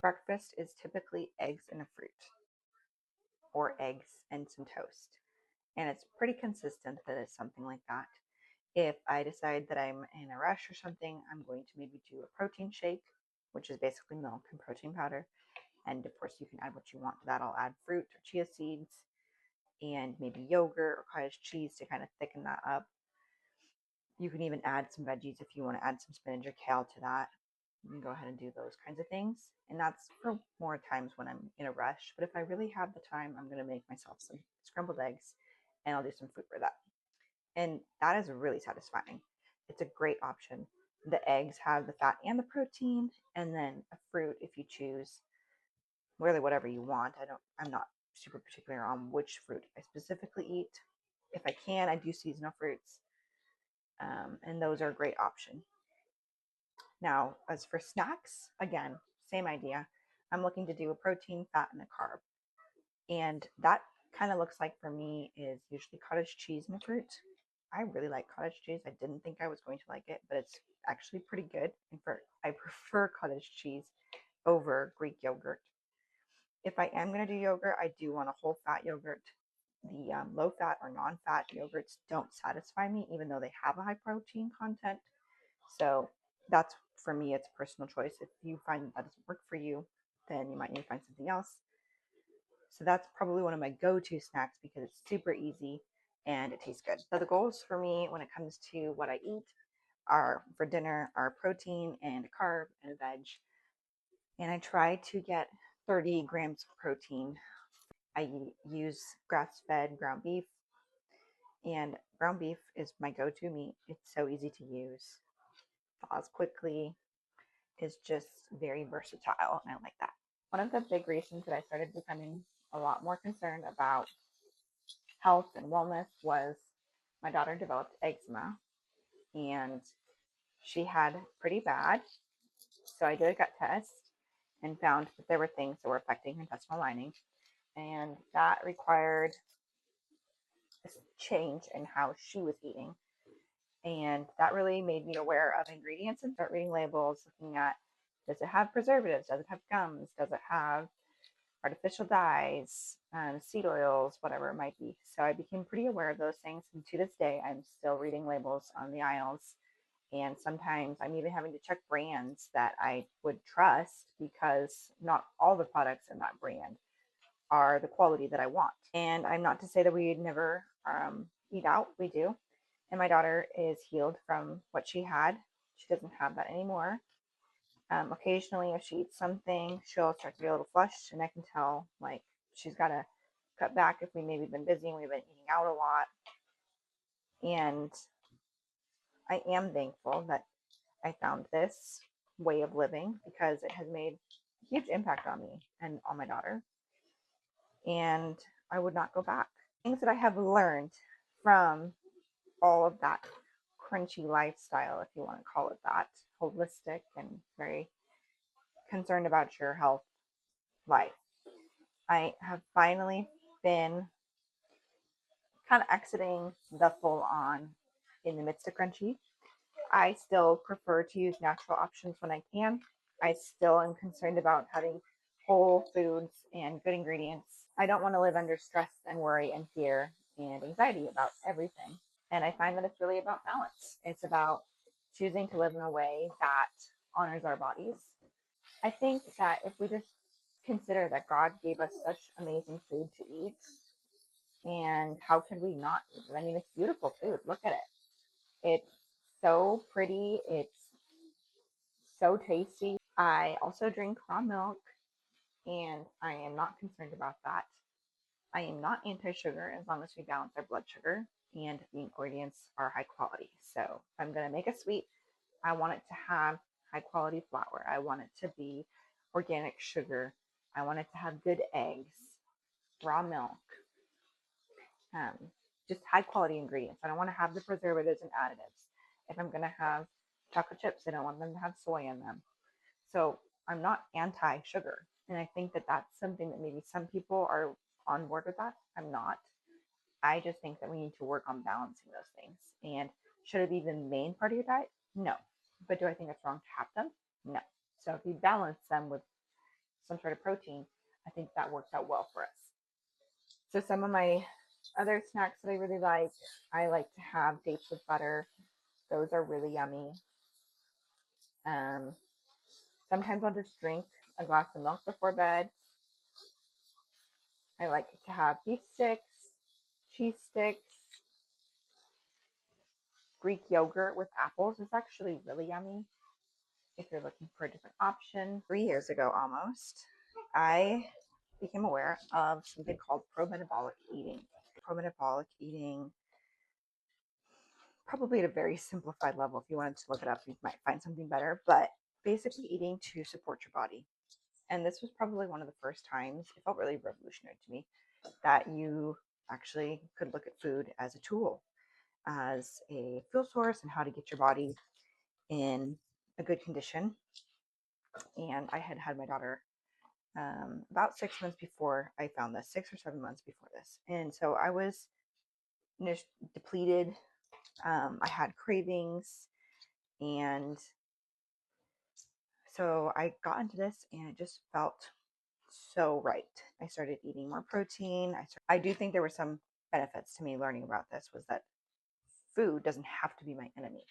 Breakfast is typically eggs and a fruit, or eggs and some toast. And it's pretty consistent that it's something like that. If I decide that I'm in a rush or something, I'm going to maybe do a protein shake, which is basically milk and protein powder. And of course, you can add what you want to that. I'll add fruit or chia seeds and maybe yogurt or cottage cheese to kind of thicken that up. You can even add some veggies if you want to add some spinach or kale to that. You can go ahead and do those kinds of things. And that's for more times when I'm in a rush. But if I really have the time, I'm going to make myself some scrambled eggs and I'll do some fruit for that. And that is really satisfying. It's a great option. The eggs have the fat and the protein, and then a fruit if you choose really whatever you want. I'm not super particular on which fruit I specifically eat. If I can, I do seasonal fruits. And those are a great option. Now, as for snacks, again, same idea. I'm looking to do a protein, fat, and a carb. And that kind of looks like for me is usually cottage cheese and fruit. I really like cottage cheese. I didn't think I was going to like it, but it's actually pretty good. I prefer cottage cheese over Greek yogurt. If I am going to do yogurt, I do want a whole fat yogurt. The low fat or non fat yogurts don't satisfy me, even though they have a high protein content. So that's, for me, it's a personal choice. If you find that doesn't work for you, then you might need to find something else. So that's probably one of my go-to snacks because it's super easy and it tastes good. So the goals for me when it comes to what I eat are for dinner are protein and a carb and a veg. And I try to get 30 grams of protein. I use grass-fed ground beef, and ground beef is my go-to meat. It's so easy to use, thaws quickly, is just very versatile, and I like that. One of the big reasons that I started becoming a lot more concerned about health and wellness was my daughter developed eczema, and she had pretty bad. So I did a gut test and found that there were things that were affecting her intestinal lining, and that required a change in how she was eating. And that really made me aware of ingredients and start reading labels, looking at, does it have preservatives? Does it have gums? Does it have artificial dyes, seed oils, whatever it might be? So I became pretty aware of those things. And to this day, I'm still reading labels on the aisles. And sometimes I'm even having to check brands that I would trust because not all the products in that brand are the quality that I want. And I'm not to say that we never eat out. We do. And my daughter is healed from what she had. She doesn't have that anymore. Occasionally, if she eats something, she'll start to get a little flushed, and I can tell like she's got to cut back if we maybe been busy and we've been eating out a lot. And I am thankful that I found this way of living because it has made a huge impact on me and on my daughter. And I would not go back. Things that I have learned from all of that crunchy lifestyle, if you want to call it that, holistic and very concerned about your health life. I have finally been kind of exiting the full on in the midst of crunchy. I still prefer to use natural options when I can. I still am concerned about having whole foods and good ingredients. I don't want to live under stress and worry and fear and anxiety about everything. And I find that it's really about balance. It's about choosing to live in a way that honors our bodies. I think that if we just consider that God gave us such amazing food to eat, and how could we not eat it? I mean, it's beautiful food. Look at it. It's so pretty. It's so tasty. I also drink raw milk, and I am not concerned about that. I am not anti-sugar as long as we balance our blood sugar and the ingredients are high quality. So if I'm going to make a sweet, I want it to have high quality flour. I want it to be organic sugar. I want it to have good eggs, raw milk, just high quality ingredients. I don't want to have the preservatives and additives. If I'm going to have chocolate chips, I don't want them to have soy in them. So I'm not anti-sugar. And I think that that's something that maybe some people are on board with that. I'm not. I just think that we need to work on balancing those things. And should it be the main part of your diet? No. But do I think it's wrong to have them? No. So if you balance them with some sort of protein, I think that worked out well for us. So some of my other snacks that I like to have dates with butter. Those are really yummy. Um, Sometimes I'll just drink a glass of milk before bed. I like to have beef sticks, cheese sticks, Greek yogurt with apples is actually really yummy if you're looking for a different option. 3 years ago almost, I became aware of something called pro-metabolic eating. Pro-metabolic eating, probably at a very simplified level, if you wanted to look it up, you might find something better, but basically eating to support your body. And this was probably one of the first times, it felt really revolutionary to me, that you actually could look at food as a tool, as a fuel source, and how to get your body in a good condition. And I had had my daughter about 6 months before I found this, 6 or 7 months before this. And so I was depleted. I had cravings. And so I got into this and it just felt so right. I started eating more protein. I do think there were some benefits to me learning about this, was that food doesn't have to be my enemy.